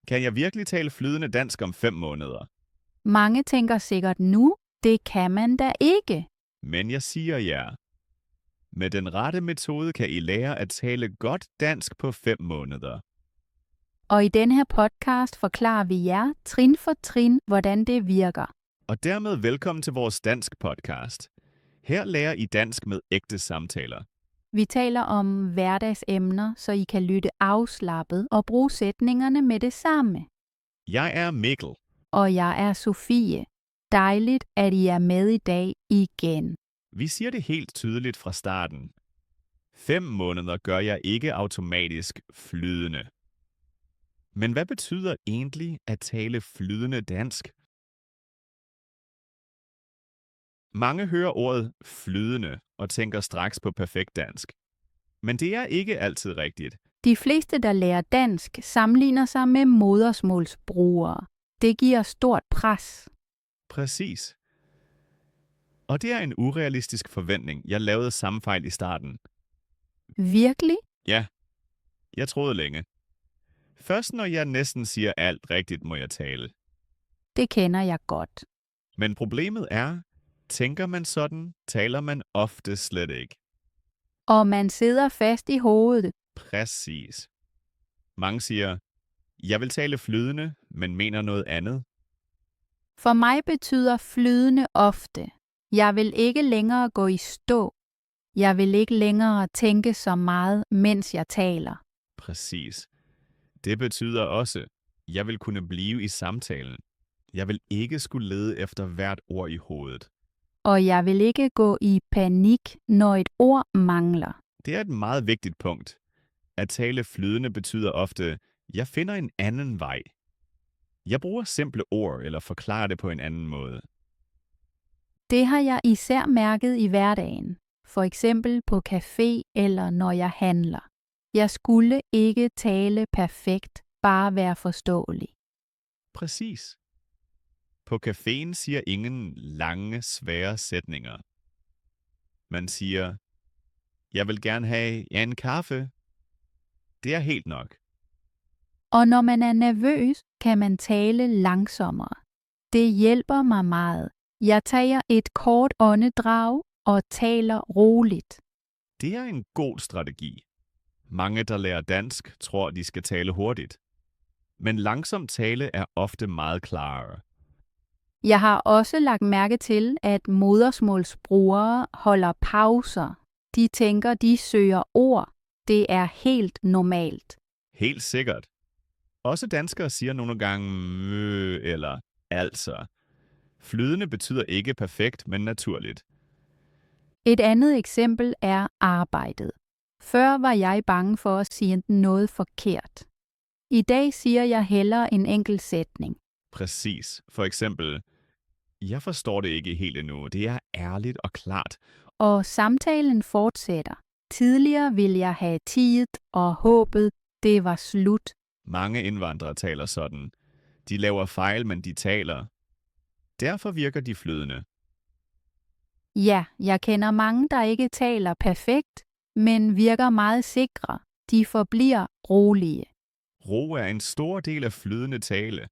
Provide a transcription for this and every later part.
Kan jeg virkelig tale flydende dansk om 5 måneder? Mange tænker sikkert nu, det kan man da ikke. Men jeg siger ja. Med den rette metode kan I lære at tale godt dansk på 5 måneder. Og i den her podcast forklarer vi jer trin for trin, hvordan det virker. Og dermed velkommen til vores dansk podcast. Her lærer I dansk med ægte samtaler. Vi taler om hverdagsemner, så I kan lytte afslappet og bruge sætningerne med det samme. Jeg er Mikkel. Og jeg er Sofie. Dejligt, at I er med i dag igen. Vi siger det helt tydeligt fra starten. 5 måneder gør jeg ikke automatisk flydende. Men hvad betyder egentlig at tale flydende dansk? Mange hører ordet flydende og tænker straks på perfekt dansk. Men det er ikke altid rigtigt. De fleste, der lærer dansk, sammenligner sig med modersmålsbrugere. Det giver stort pres. Præcis. Og det er en urealistisk forventning. Jeg lavede samme fejl i starten. Virkelig? Ja, jeg troede længe. Først når jeg næsten siger alt rigtigt, må jeg tale. Det kender jeg godt. Men problemet er, tænker man sådan, taler man ofte slet ikke. Og man sidder fast i hovedet. Præcis. Mange siger, jeg vil tale flydende, men mener noget andet. For mig betyder flydende ofte. Jeg vil ikke længere gå i stå. Jeg vil ikke længere tænke så meget, mens jeg taler. Præcis. Det betyder også, jeg vil kunne blive i samtalen. Jeg vil ikke skulle lede efter hvert ord i hovedet. Og jeg vil ikke gå i panik, når et ord mangler. Det er et meget vigtigt punkt. At tale flydende betyder ofte, jeg finder en anden vej. Jeg bruger simple ord eller forklarer det på en anden måde. Det har jeg især mærket i hverdagen. For eksempel på café eller når jeg handler. Jeg skulle ikke tale perfekt, bare være forståelig. Præcis. På caféen siger ingen lange, svære sætninger. Man siger, jeg vil gerne have en kaffe. Det er helt nok. Og når man er nervøs, kan man tale langsommere. Det hjælper mig meget. Jeg tager et kort åndedrag og taler roligt. Det er en god strategi. Mange, der lærer dansk, tror, de skal tale hurtigt. Men langsom tale er ofte meget klarere. Jeg har også lagt mærke til, at modersmålsbrugere holder pauser. De tænker, de søger ord. Det er helt normalt. Helt sikkert. Også danskere siger nogle gange eller altså. Flydende betyder ikke perfekt, men naturligt. Et andet eksempel er arbejdet. Før var jeg bange for at sige noget forkert. I dag siger jeg hellere en enkelt sætning. Præcis. For eksempel, jeg forstår det ikke helt endnu. Det er ærligt og klart. Og samtalen fortsætter. Tidligere ville jeg have tiet og håbet, det var slut. Mange indvandrere taler sådan. De laver fejl, men de taler. Derfor virker de flydende. Ja, jeg kender mange, der ikke taler perfekt, men virker meget sikre. De forbliver rolige. Ro er en stor del af flydende tale.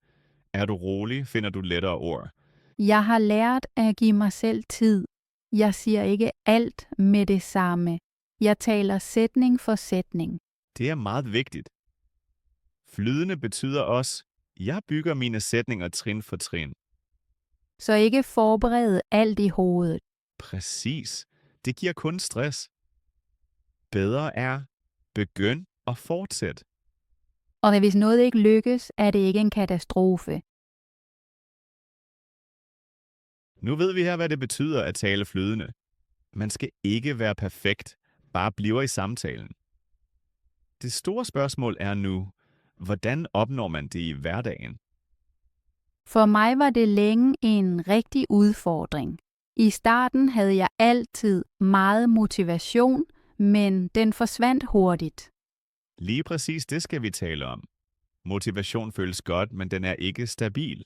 Er du rolig, finder du lettere ord. Jeg har lært at give mig selv tid. Jeg siger ikke alt med det samme. Jeg taler sætning for sætning. Det er meget vigtigt. Flydende betyder også, jeg bygger mine sætninger trin for trin. Så ikke forberede alt i hovedet. Præcis. Det giver kun stress. Bedre er, begynd og fortsæt. Og hvis noget ikke lykkes, er det ikke en katastrofe. Nu ved vi her, hvad det betyder at tale flydende. Man skal ikke være perfekt, bare bliver i samtalen. Det store spørgsmål er nu, hvordan opnår man det i hverdagen? For mig var det længe en rigtig udfordring. I starten havde jeg altid meget motivation, men den forsvandt hurtigt. Lige præcis det skal vi tale om. Motivation føles godt, men den er ikke stabil.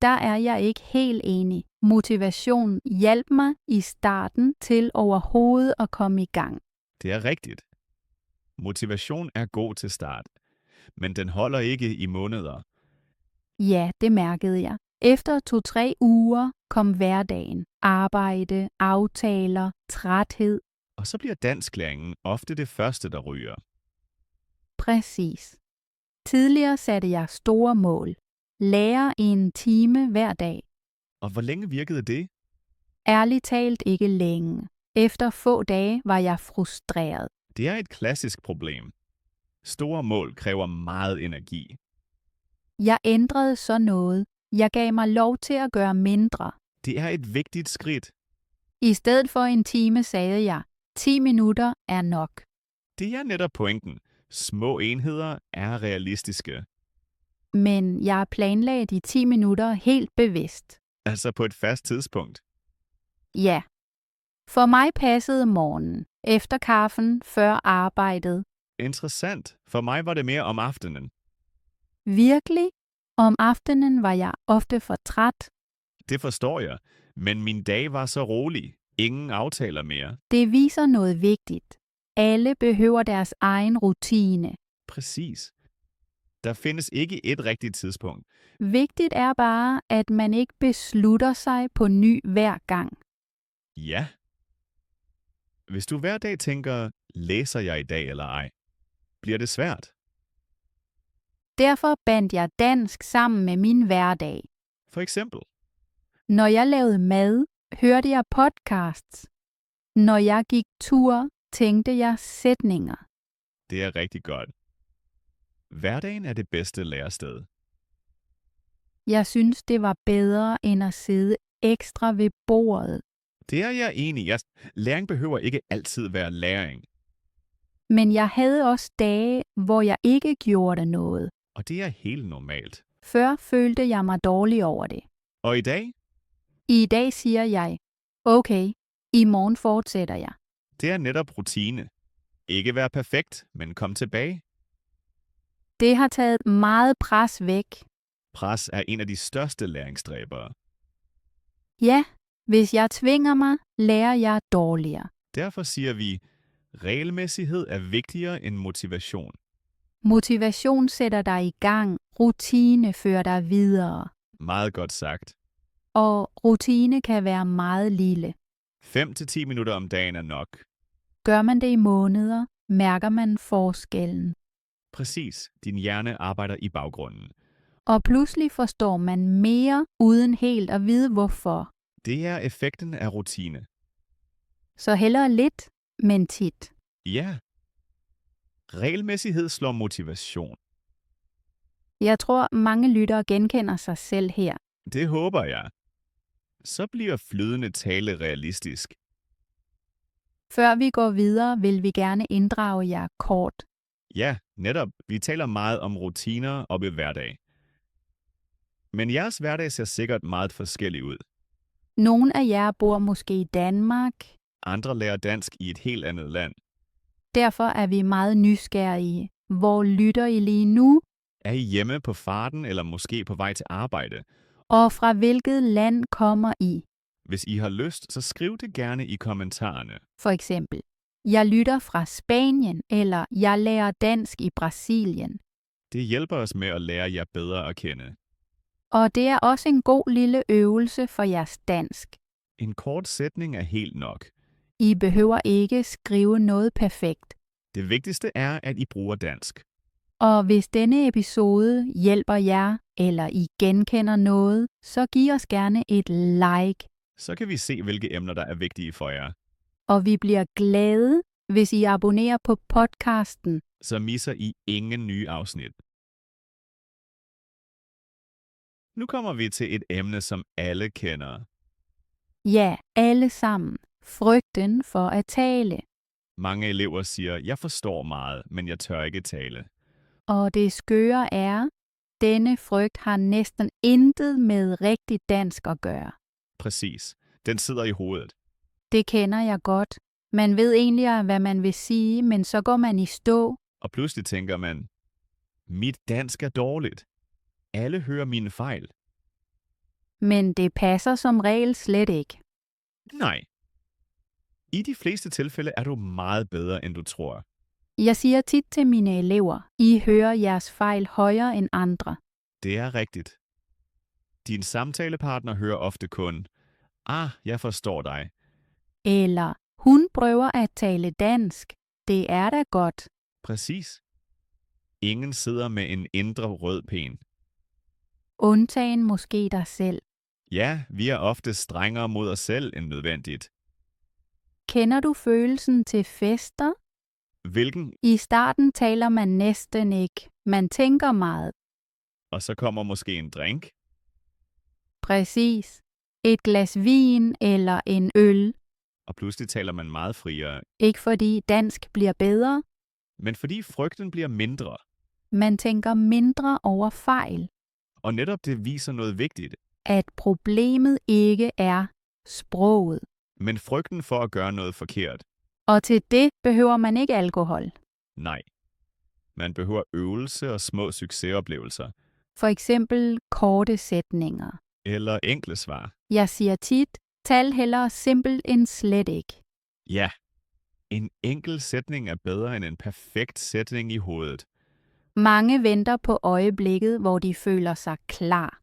Der er jeg ikke helt enig. Motivation hjalp mig i starten til overhovedet at komme i gang. Det er rigtigt. Motivation er god til start, men den holder ikke i måneder. Ja, det mærkede jeg. Efter 2-3 uger kom hverdagen. Arbejde, aftaler, træthed. Og så bliver dansklæringen ofte det første, der ryger. Præcis. Tidligere satte jeg store mål. Lære i 1 time hver dag. Og hvor længe virkede det? Ærligt talt ikke længe. Efter få dage var jeg frustreret. Det er et klassisk problem. Store mål kræver meget energi. Jeg ændrede så noget. Jeg gav mig lov til at gøre mindre. Det er et vigtigt skridt. I stedet for 1 time sagde jeg, 10 minutter er nok. Det er netop pointen. Små enheder er realistiske. Men jeg planlagde de 10 minutter helt bevidst. Altså på et fast tidspunkt. Ja. For mig passede morgenen, efter kaffen, før arbejdet. Interessant. For mig var det mere om aftenen. Virkelig? Om aftenen var jeg ofte for træt. Det forstår jeg. Men min dag var så rolig. Ingen aftaler mere. Det viser noget vigtigt. Alle behøver deres egen rutine. Præcis. Der findes ikke et rigtigt tidspunkt. Vigtigt er bare, at man ikke beslutter sig på ny hver gang. Ja. Hvis du hver dag tænker, læser jeg i dag eller ej, bliver det svært. Derfor bandt jeg dansk sammen med min hverdag. For eksempel, Når jeg lavede mad, hørte jeg podcasts. Når jeg gik tur, tænkte jeg sætninger. det er rigtig godt. Hverdagen er det bedste lærested. Jeg synes, det var bedre end at sidde ekstra ved bordet. Det er jeg enig i. Læring behøver ikke altid være læring. Men jeg havde også dage, hvor jeg ikke gjorde noget. Og det er helt normalt. Før følte jeg mig dårlig over det. Og i dag, I dag siger jeg, okay, i morgen fortsætter jeg. det er netop rutine. Ikke være perfekt, men kom tilbage. Det har taget meget pres væk. Pres er en af de største læringsdræbere. Ja, hvis jeg tvinger mig, lærer jeg dårligere. Derfor siger vi, regelmæssighed er vigtigere end motivation. Motivation sætter dig i gang, rutine fører dig videre. Meget godt sagt. Og rutine kan være meget lille. 5-10 minutter om dagen er nok. Gør man det i måneder, mærker man forskellen. Præcis, din hjerne arbejder i baggrunden. Og pludselig forstår man mere, uden helt at vide hvorfor. Det er effekten af rutine. Så hellere lidt, men tit. Ja. Regelmæssighed slår motivation. Jeg tror, mange lyttere genkender sig selv her. Det håber jeg. Så bliver flydende tale realistisk. Før vi går videre, vil vi gerne inddrage jer kort. Ja, netop. Vi taler meget om rutiner og ved hverdag. Men jeres hverdag ser sikkert meget forskellig ud. Nogle af jer bor måske i Danmark. Andre lærer dansk i et helt andet land. Derfor er vi meget nysgerrige. Hvor lytter I lige nu? Er I hjemme på farten eller måske på vej til arbejde? Og fra hvilket land kommer I? Hvis I har lyst, så skriv det gerne i kommentarerne. For eksempel, jeg lytter fra Spanien, eller jeg lærer dansk i Brasilien. Det hjælper os med at lære jer bedre at kende. Og det er også en god lille øvelse for jeres dansk. En kort sætning er helt nok. I behøver ikke skrive noget perfekt. Det vigtigste er, at I bruger dansk. Og hvis denne episode hjælper jer, eller I genkender noget, så giv os gerne et like. Så kan vi se, hvilke emner, der er vigtige for jer. Og vi bliver glade, hvis I abonnerer på podcasten. Så misser I ingen nye afsnit. Nu kommer vi til et emne, som alle kender. Ja, alle sammen. Frygten for at tale. Mange elever siger, jeg forstår meget, men jeg tør ikke tale. Og det skøre er, denne frygt har næsten intet med rigtig dansk at gøre. Præcis. Den sidder i hovedet. Det kender jeg godt. Man ved egentlig, hvad man vil sige, men så går man i stå. Og pludselig tænker man, mit dansk er dårligt. Alle hører mine fejl. Men det passer som regel slet ikke. Nej. I de fleste tilfælde er du meget bedre, end du tror. Jeg siger tit til mine elever, I hører jeres fejl højere end andre. Det er rigtigt. Din samtalepartner hører ofte kun, jeg forstår dig. Eller hun prøver at tale dansk. Det er da godt. Præcis. Ingen sidder med en indre rød pen. Undtagen måske dig selv. Ja, vi er ofte strengere mod os selv end nødvendigt. Kender du følelsen til fester? Hvilken? I starten taler man næsten ikke. Man tænker meget. Og så kommer måske en drink. Præcis. Et glas vin eller en øl. Og pludselig taler man meget friere. Ikke fordi dansk bliver bedre. Men fordi frygten bliver mindre. Man tænker mindre over fejl. Og netop det viser noget vigtigt. At problemet ikke er sproget. Men frygten for at gøre noget forkert. Og til det behøver man ikke alkohol. Nej. Man behøver øvelse og små succesoplevelser. For eksempel korte sætninger. Eller enkle svar. Jeg siger tit, tal hellere simpelt end slet ikke. Ja. En enkel sætning er bedre end en perfekt sætning i hovedet. Mange venter på øjeblikket, hvor de føler sig klar.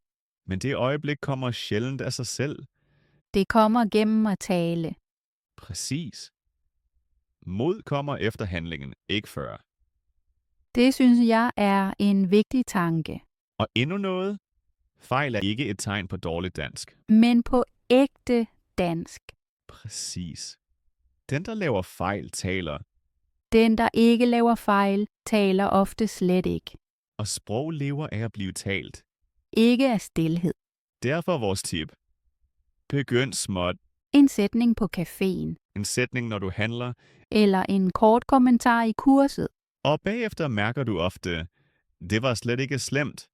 Men det øjeblik kommer sjældent af sig selv. Det kommer gennem at tale. Præcis. Mod kommer efter handlingen, ikke før. Det synes jeg er en vigtig tanke. Og endnu noget. Fejl er ikke et tegn på dårligt dansk. Men på ægte dansk. Præcis. Den, der laver fejl, taler. Den, der ikke laver fejl, taler ofte slet ikke. Og sprog lever af at blive talt. Ikke af stilhed. Derfor vores tip. Begynd småt. En sætning på caféen. En sætning, når du handler. Eller en kort kommentar i kurset. Og bagefter mærker du ofte, det var slet ikke slemt.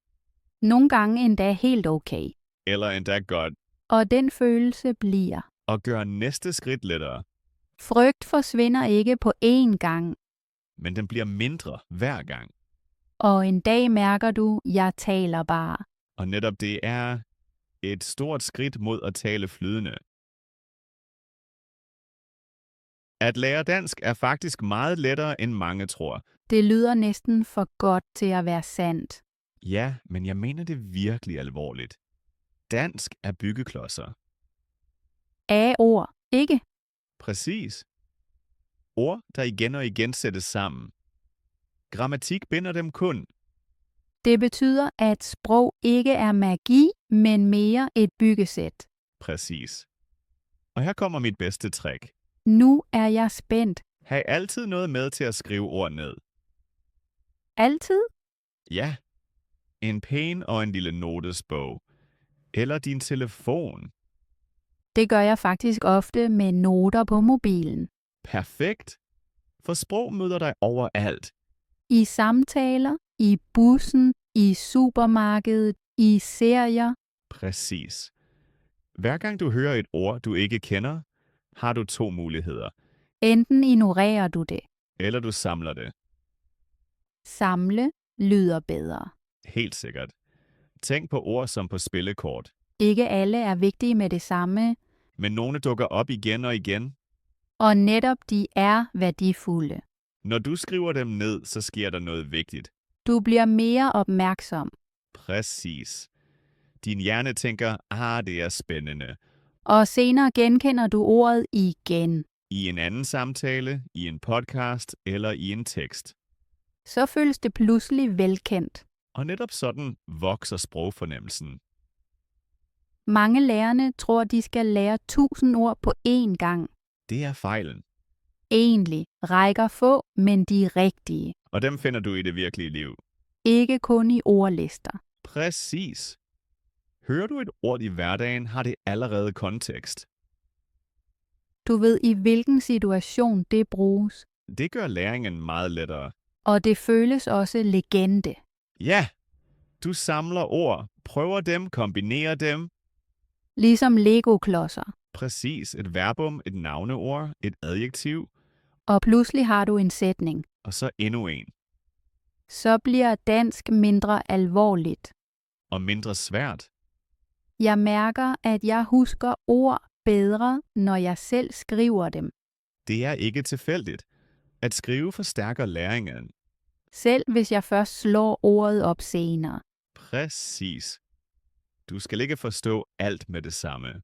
Nogle gange endda helt okay. Eller endda godt. Og den følelse bliver. Og gør næste skridt lettere. Frygt forsvinder ikke på én gang. Men den bliver mindre hver gang. Og en dag mærker du, jeg taler bare. Og netop det er et stort skridt mod at tale flydende. At lære dansk er faktisk meget lettere, end mange tror. Det lyder næsten for godt til at være sandt. Ja, men jeg mener det virkelig alvorligt. Dansk er byggeklodser. Af ord, ikke? Præcis. Ord, der igen og igen sættes sammen. Grammatik binder dem kun. Det betyder, at sprog ikke er magi, men mere et byggesæt. Præcis. Og her kommer mit bedste trick. Nu er jeg spændt. Ha' altid noget med til at skrive ord ned. Altid? Ja. En pen og en lille notesbog. Eller din telefon. Det gør jeg faktisk ofte med noter på mobilen. Perfekt. For sprog møder dig overalt. I samtaler, i bussen, i supermarkedet, i serier. Præcis. Hver gang du hører et ord, du ikke kender, har du 2 muligheder. Enten ignorerer du det. Eller du samler det. Samle lyder bedre. Helt sikkert. Tænk på ord som på spillekort. Ikke alle er vigtige med det samme, Men nogle dukker op igen og igen. og netop de er værdifulde. Når du skriver dem ned, så sker der noget vigtigt. Du bliver mere opmærksom, Præcis. Din hjerne tænker, det er spændende. og senere genkender du ordet igen. I en anden samtale, i en podcast eller i en tekst. Så føles det pludselig velkendt. Og netop sådan vokser sprogfornemmelsen. Mange lærerne tror, de skal lære 1000 ord på én gang. Det er fejlen. Egentlig rækker få, men de rigtige. Og dem finder du i det virkelige liv. Ikke kun i ordlister. Præcis. Hører du et ord i hverdagen, har det allerede kontekst. Du ved, i hvilken situation det bruges. Det gør læringen meget lettere. Og det føles også legende. Ja, du samler ord, prøver dem, kombinerer dem. Ligesom Lego-klodser. Præcis, et verbum, et navneord, et adjektiv, Og pludselig har du en sætning. og så endnu en. Så bliver dansk mindre alvorligt. Og mindre svært. Jeg mærker, at jeg husker ord bedre, når jeg selv skriver dem. Det er ikke tilfældigt. At skrive forstærker læringen. Selv hvis jeg først slår ordet op senere. Præcis. Du skal ikke forstå alt med det samme.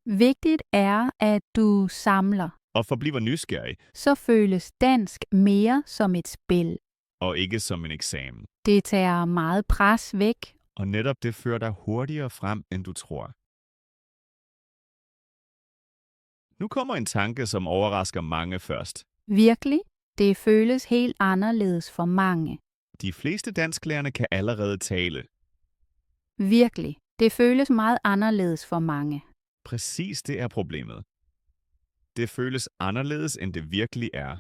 Vigtigt er, at du samler. Og forbliver nysgerrig, Så føles dansk mere som et spil. og ikke som en eksamen. Det tager meget pres væk. Og netop det fører dig hurtigere frem, end du tror. Nu kommer en tanke, som overrasker mange først. Virkelig, det føles helt anderledes for mange. De fleste dansklærerne kan allerede tale. Virkelig, det føles meget anderledes for mange. Præcis det er problemet. Det føles anderledes, end det virkelig er.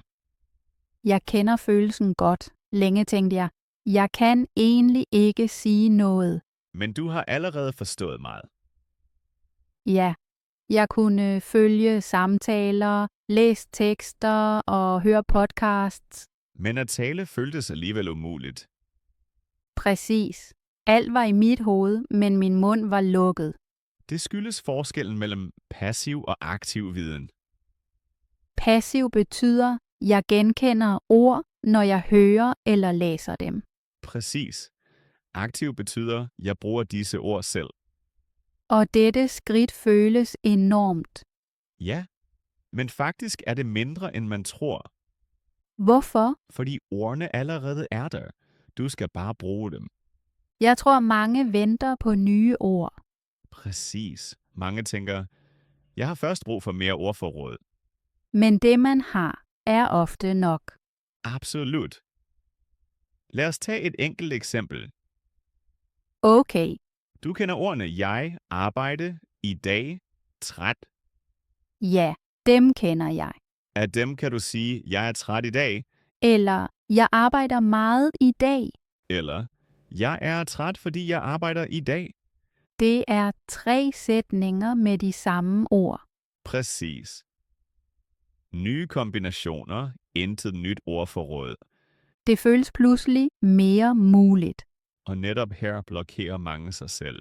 Jeg kender følelsen godt. Længe tænkte jeg kan egentlig ikke sige noget. Men du har allerede forstået meget. Ja, jeg kunne følge samtaler, læse tekster og høre podcasts. Men at tale føltes alligevel umuligt. Præcis. Alt var i mit hoved, men min mund var lukket. Det skyldes forskellen mellem passiv og aktiv viden. Passiv betyder, jeg genkender ord, når jeg hører eller læser dem. Præcis. Aktiv betyder, jeg bruger disse ord selv. Og dette skridt føles enormt. Ja, men faktisk er det mindre, end man tror, Hvorfor? fordi ordene allerede er der. Du skal bare bruge dem. Jeg tror, mange venter på nye ord. Præcis. Mange tænker, jeg har først brug for mere ordforråd. Men det, man har, er ofte nok. Absolut. Lad os tage et enkelt eksempel. Okay, Du kender ordene jeg, arbejde, i dag, træt. ja, dem kender jeg. Af dem kan du sige, jeg er træt i dag, Eller, jeg arbejder meget i dag. eller jeg er træt, fordi jeg arbejder i dag. Det er 3 sætninger med de samme ord. Præcis. Nye kombinationer, intet nyt ordforråd. Det føles pludselig mere muligt, Og netop her blokerer mange sig selv.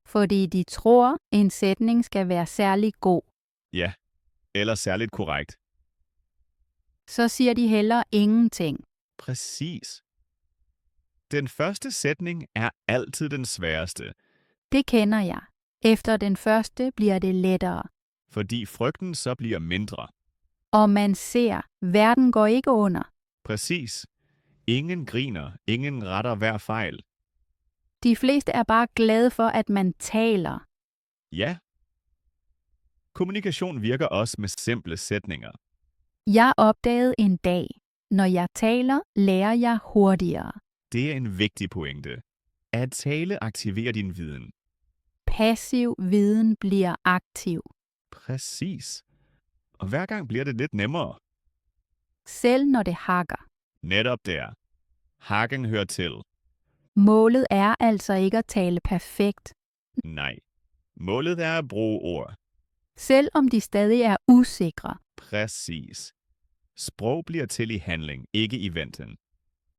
fordi de tror, en sætning skal være særlig god. Ja, eller særligt korrekt. Så siger de heller ingenting. Præcis. Den første sætning er altid den sværeste, Det kender jeg. Efter den første bliver det lettere. fordi frygten så bliver mindre. Og man ser, verden går ikke under. Præcis. Ingen griner, ingen retter hver fejl. De fleste er bare glade for, at man taler. Ja. Kommunikation virker også med simple sætninger. Jeg opdagede en dag, når jeg taler, lærer jeg hurtigere. Det er en vigtig pointe. At tale aktiverer din viden. Passiv viden bliver aktiv. Præcis. Og hver gang bliver det lidt nemmere. Selv når det hakker. Netop der. Hakken hører til. Målet er altså ikke at tale perfekt, Nej. Målet er at bruge ord. selv om de stadig er usikre. Præcis. Sprog bliver til i handling, ikke i venten.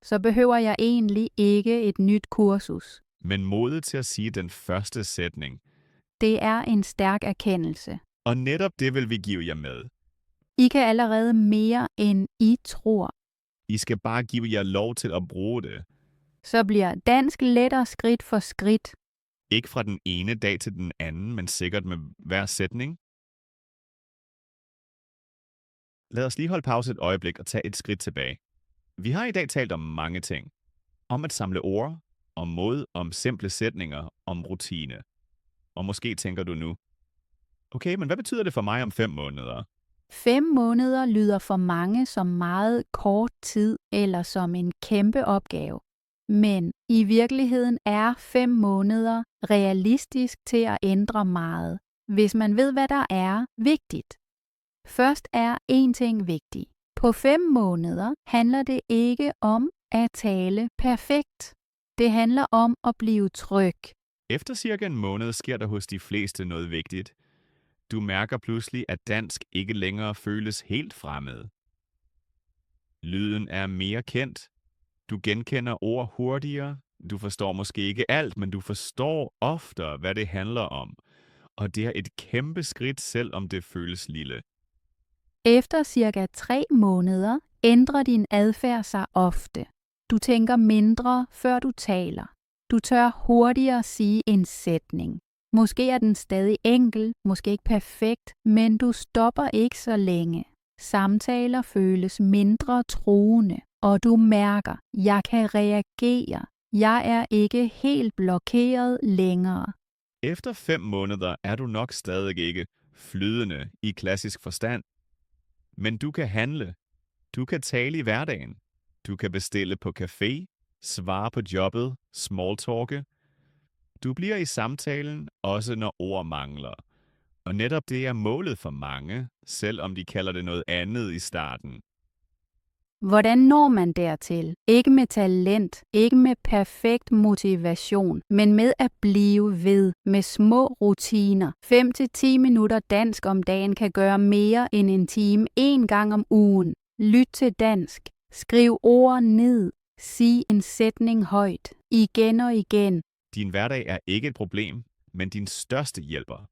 Så behøver jeg egentlig ikke et nyt kursus. Men modet til at sige den første sætning. Det er en stærk erkendelse. Og netop det vil vi give jer med. I kan allerede mere, end I tror. I skal bare give jer lov til at bruge det. Så bliver dansk lettere skridt for skridt. Ikke fra den ene dag til den anden, men sikkert med hver sætning. Lad os lige holde pause et øjeblik og tage et skridt tilbage. Vi har i dag talt om mange ting. Om at samle ord, om mod, om simple sætninger, om rutine. Og måske tænker du nu, okay, men hvad betyder det for mig om 5 måneder? 5 måneder lyder for mange som meget kort tid eller som en kæmpe opgave. Men i virkeligheden er 5 måneder realistisk til at ændre meget, hvis man ved, hvad der er vigtigt. Først er en ting vigtig. På 5 måneder handler det ikke om at tale perfekt. Det handler om at blive tryg. Efter cirka en måned sker der hos de fleste noget vigtigt. Du mærker pludselig, at dansk ikke længere føles helt fremmed. Lyden er mere kendt. Du genkender ord hurtigere. Du forstår måske ikke alt, men du forstår oftere, hvad det handler om. Og det er et kæmpe skridt, selvom det føles lille. Efter cirka 3 måneder ændrer din adfærd sig ofte. Du tænker mindre, før du taler. Du tør hurtigere sige en sætning. Måske er den stadig enkel, måske ikke perfekt, men du stopper ikke så længe. Samtaler føles mindre truende, og du mærker, jeg kan reagere. Jeg er ikke helt blokeret længere. Efter 5 måneder er du nok stadig ikke flydende i klassisk forstand. Men du kan handle. Du kan tale i hverdagen. Du kan bestille på café, svare på jobbet, smalltalke. Du bliver i samtalen, også når ord mangler. Og netop det er målet for mange, selvom de kalder det noget andet i starten. Hvordan når man dertil? Ikke med talent, ikke med perfekt motivation, men med at blive ved, med små rutiner. 5-10 minutter dansk om dagen kan gøre mere end en time 1 gang om ugen. Lyt til dansk. Skriv ord ned. Sig en sætning højt. Igen og igen. Din hverdag er ikke et problem, men din største hjælper.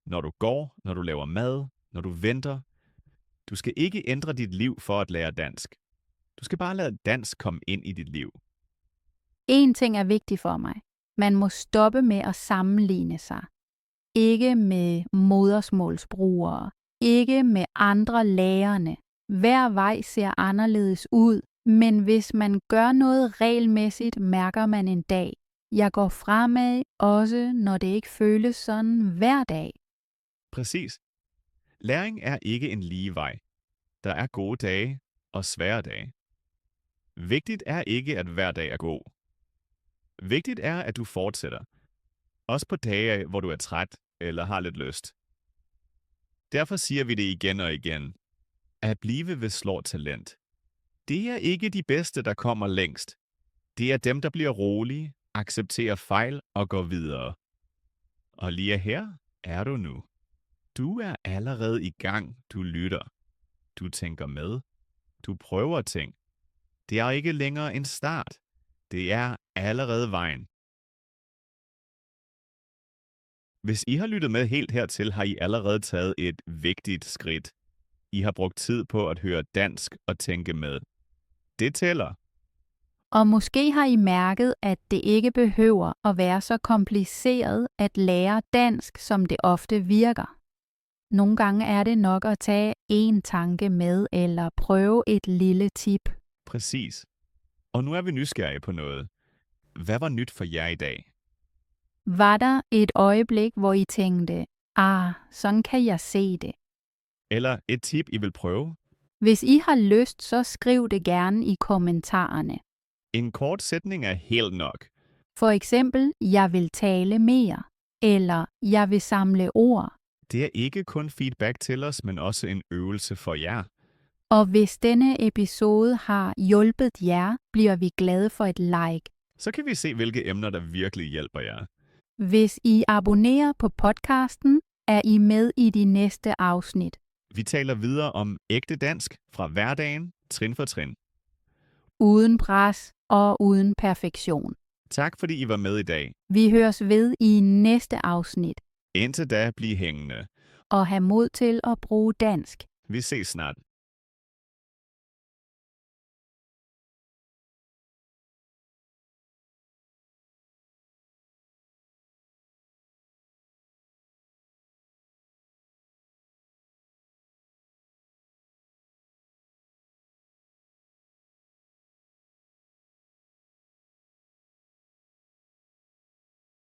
Når du går, når du laver mad, når du venter. Du skal ikke ændre dit liv for at lære dansk. Du skal bare lade dansk komme ind i dit liv. En ting er vigtig for mig. Man må stoppe med at sammenligne sig. Ikke med modersmålsbrugere. Ikke med andre lærerne. Hver vej ser anderledes ud, men hvis man gør noget regelmæssigt, mærker man en dag. Jeg går fremad, også når det ikke føles sådan hver dag. Præcis. Læring er ikke en lige vej. Der er gode dage og svære dage. Vigtigt er ikke, at hver dag er god. Vigtigt er, at du fortsætter. Også på dage, hvor du er træt eller har lidt lyst. Derfor siger vi det igen og igen. At blive ved slår talent. Det er ikke de bedste, der kommer længst. Det er dem, der bliver rolige, accepterer fejl og går videre. Og lige her er du nu. Du er allerede i gang. Du lytter. Du tænker med. Du prøver ting. Det er ikke længere en start. Det er allerede vejen. Hvis I har lyttet med helt hertil, har I allerede taget et vigtigt skridt. I har brugt tid på at høre dansk og tænke med. Det tæller. Og måske har I mærket, at det ikke behøver at være så kompliceret at lære dansk, som det ofte virker. Nogle gange er det nok at tage en tanke med eller prøve et lille tip. Præcis. Og nu er vi nysgerrige på noget. Hvad var nyt for jer i dag? Var der et øjeblik, hvor I tænkte, sådan kan jeg se det? Eller et tip, I vil prøve? Hvis I har lyst, så skriv det gerne i kommentarerne. En kort sætning er helt nok. For eksempel, jeg vil tale mere, eller jeg vil samle ord. Det er ikke kun feedback til os, men også en øvelse for jer. Og hvis denne episode har hjulpet jer, bliver vi glade for et like. Så kan vi se, hvilke emner, der virkelig hjælper jer. Hvis I abonnerer på podcasten, er I med i de næste afsnit. Vi taler videre om ægte dansk fra hverdagen, trin for trin. Uden pres og uden perfektion. Tak fordi I var med i dag. Vi høres ved i næste afsnit. Indtil da, bliv hængende. Og have mod til at bruge dansk. Vi ses snart.